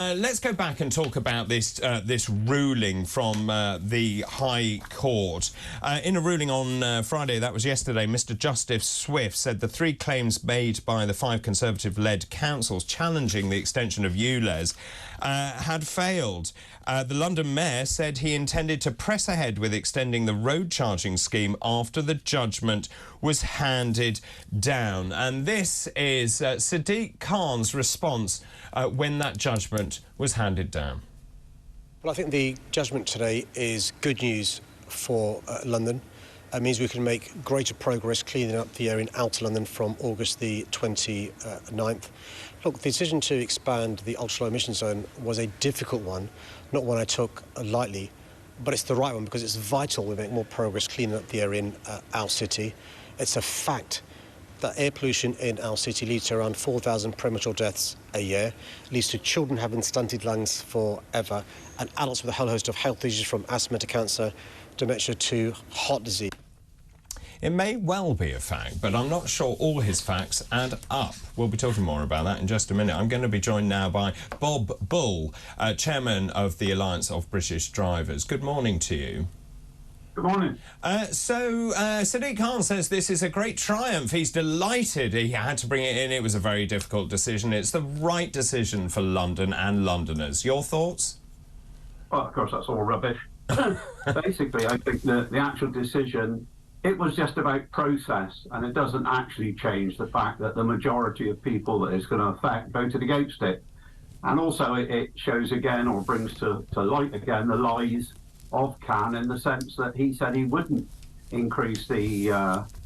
Let's go back and talk about this ruling from the High Court. In a ruling on Friday, that was yesterday, Mr Justice Swift said the three claims made by the 5 Conservative-led councils challenging the extension of ULEZ had failed. The London Mayor said he intended to press ahead with extending the road charging scheme after the judgment was handed down. And this is Sadiq Khan's response when that judgment was handed down. Well, I think the judgment today is good news for London. It means we can make greater progress cleaning up the air in outer London from August the 29th. Look, the decision to expand the Ultra Low Emission Zone was a difficult one, not one I took lightly, but it's the right one because it's vital we make more progress cleaning up the air in our city. It's a fact that air pollution in our city leads to around 4,000 premature deaths a year, leads to children having stunted lungs forever, and adults with a whole host of health issues from asthma to cancer, dementia to heart disease. It may well be a fact, but I'm not sure all his facts add up. We'll be talking more about that in just a minute. I'm going to be joined now by Bob Bull, Chairman of the Alliance of British Drivers. Good morning to you. Good morning. Sadiq Khan says this is a great triumph. He's delighted he had to bring it in. It was a very difficult decision. It's the right decision for London and Londoners. Your thoughts? Well, of course, that's all rubbish. Basically, I think the actual decision, it was just about process, and it doesn't actually change the fact that the majority of people that it's going to affect voted against it. And also it shows again, or brings to light again, the lies of Khan in the sense that he said he wouldn't increase the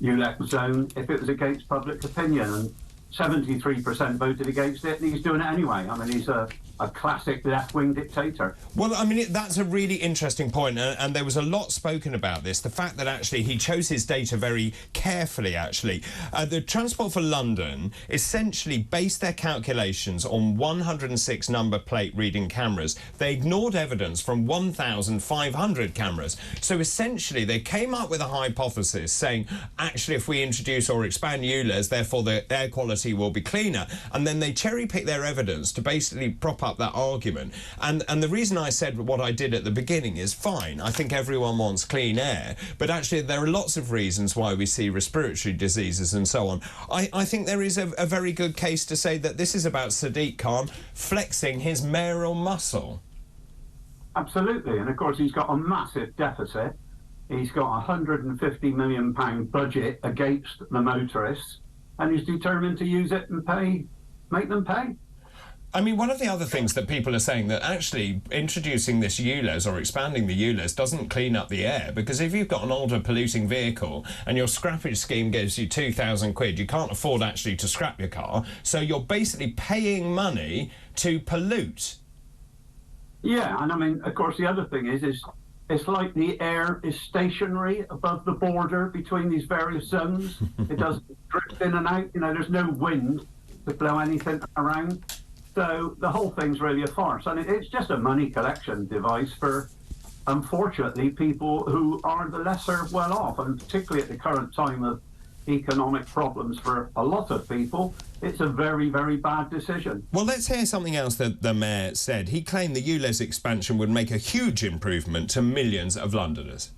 ULEZ zone if it was against public opinion, and 73% voted against it, and he's doing it anyway. I mean, he's a classic left-wing dictator. Well, I mean, that's a really interesting point, and there was a lot spoken about this. The fact that actually he chose his data very carefully, actually. The Transport for London essentially based their calculations on 106 number plate reading cameras. They ignored evidence from 1,500 cameras. So essentially they came up with a hypothesis saying, actually, if we introduce or expand ULEZ, therefore the air quality will be cleaner. And then they cherry-picked their evidence to basically prop up that argument. And the reason I said what I did at the beginning is fine. I think everyone wants clean air, but actually there are lots of reasons why we see respiratory diseases and so on. I think there is a very good case to say that this is about Sadiq Khan flexing his mayoral muscle. Absolutely, and of course he's got a massive deficit. He's got a £150 million budget against the motorists, and he's determined to use it and make them pay. I mean, one of the other things that people are saying that actually introducing this ULEZ or expanding the ULEZ doesn't clean up the air, because if you've got an older polluting vehicle and your scrappage scheme gives you 2,000 quid, you can't afford actually to scrap your car, so you're basically paying money to pollute. Yeah, and I mean, of course, the other thing is it's like the air is stationary above the border between these various zones. It doesn't drift in and out, you know, there's no wind to blow anything around. So the whole thing's really a farce, and it's just a money collection device for, unfortunately, people who are the lesser well off, and particularly at the current time of economic problems for a lot of people, it's a very, very bad decision. Well, let's hear something else that the Mayor said. He claimed the ULEZ expansion would make a huge improvement to millions of Londoners.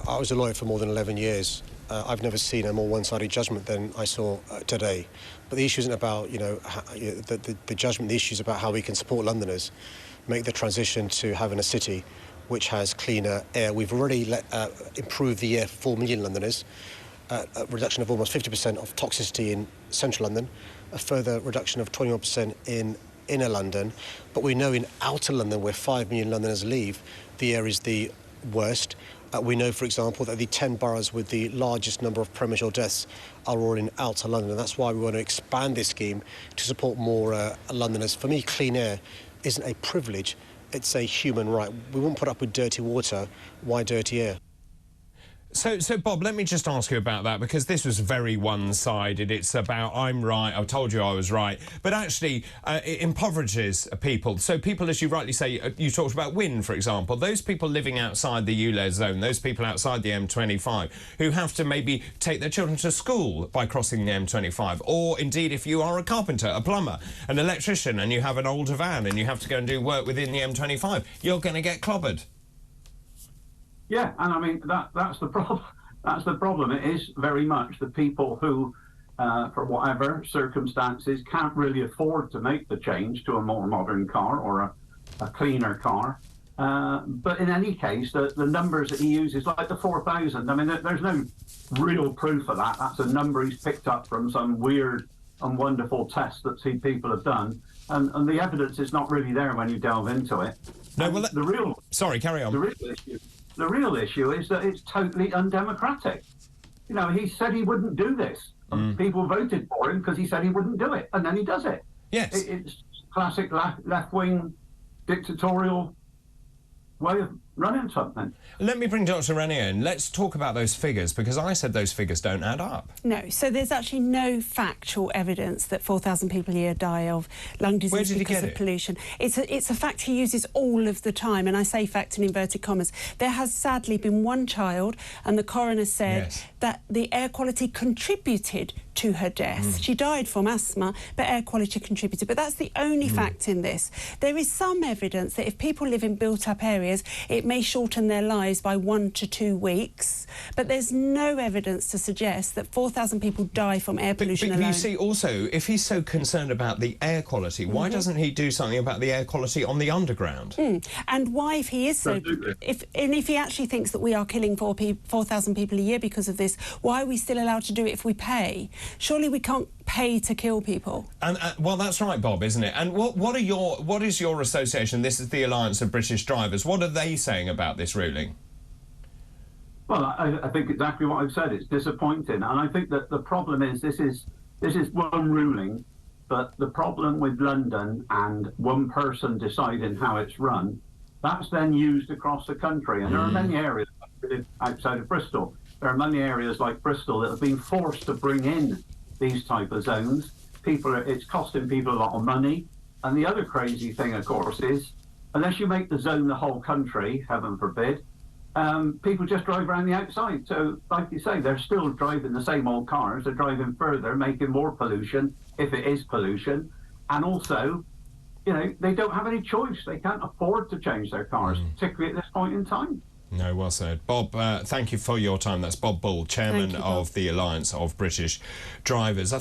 I was a lawyer for more than 11 years. I've never seen a more one-sided judgment than I saw today. But the issue isn't about, you know, the judgment. The issue is about how we can support Londoners, make the transition to having a city which has cleaner air. We've already improved the air for 4 million Londoners, a reduction of almost 50% of toxicity in central London, a further reduction of 21% in inner London. But we know in outer London, where 5 million Londoners live, the air is the worst. We know, for example, that the 10 boroughs with the largest number of premature deaths are all in outer London, and that's why we want to expand this scheme to support more Londoners. For me, clean air isn't a privilege, it's a human right. We won't put up with dirty water. Why dirty air? So, Bob, let me just ask you about that, because this was very one-sided. It's about, I'm right, I told you I was right. But actually, it impoverishes people. So people, as you rightly say, you talked about wind, for example. Those people living outside the ULEZ zone, those people outside the M25, who have to maybe take their children to school by crossing the M25. Or, indeed, if you are a carpenter, a plumber, an electrician, and you have an older van and you have to go and do work within the M25, you're going to get clobbered. Yeah, and I mean that's the problem. That's the problem. It is very much the people who, for whatever circumstances, can't really afford to make the change to a more modern car or a cleaner car. But in any case, the numbers that he uses, like the 4,000. I mean, there's no real proof of that. That's a number he's picked up from some weird and wonderful test that people have done, and the evidence is not really there when you delve into it. No, well, sorry, carry on. The real issue is that it's totally undemocratic. You know, he said he wouldn't do this. People voted for him because he said he wouldn't do it, and then he does it. Yes. It's classic left-wing dictatorial way of running something. Let me bring Dr. Renier in. Let's talk about those figures, because I said those figures don't add up. No, so there's actually no factual evidence that 4,000 people a year die of lung disease because of pollution. It's a fact he uses all of the time, and I say fact in inverted commas. There has sadly been one child, and the coroner said that the air quality contributed to her death. She died from asthma, but air quality contributed. But that's the only fact in this. There is some evidence that if people live in built-up areas, it may shorten their lives by 1 to 2 weeks. But there's no evidence to suggest that 4,000 people die from air pollution alone. But you see, also, if he's so concerned about the air quality, why doesn't he do something about the air quality on the underground? And why, if he is so... If he actually thinks that we are killing 4,000 people a year because of this, why are we still allowed to do it if we pay? Surely we can't pay to kill people. And well, that's right, Bob, isn't it? And what is your association? This is the Alliance of British Drivers. What are they saying about this ruling? Well, I think exactly what I've said. It's disappointing, and I think that the problem is this is one ruling, but the problem with London and one person deciding how it's run, that's then used across the country, and there are many areas outside of Bristol. There are many areas like Bristol that have been forced to bring in these type of zones. It's costing people a lot of money. And the other crazy thing, of course, is unless you make the zone the whole country, heaven forbid, people just drive around the outside. So, like you say, they're still driving the same old cars. They're driving further, making more pollution, if it is pollution. And also, you know, they don't have any choice. They can't afford to change their cars, particularly at this point in time. No, well said. Bob, thank you for your time. That's Bob Bull, Chairman of the Alliance of British Drivers.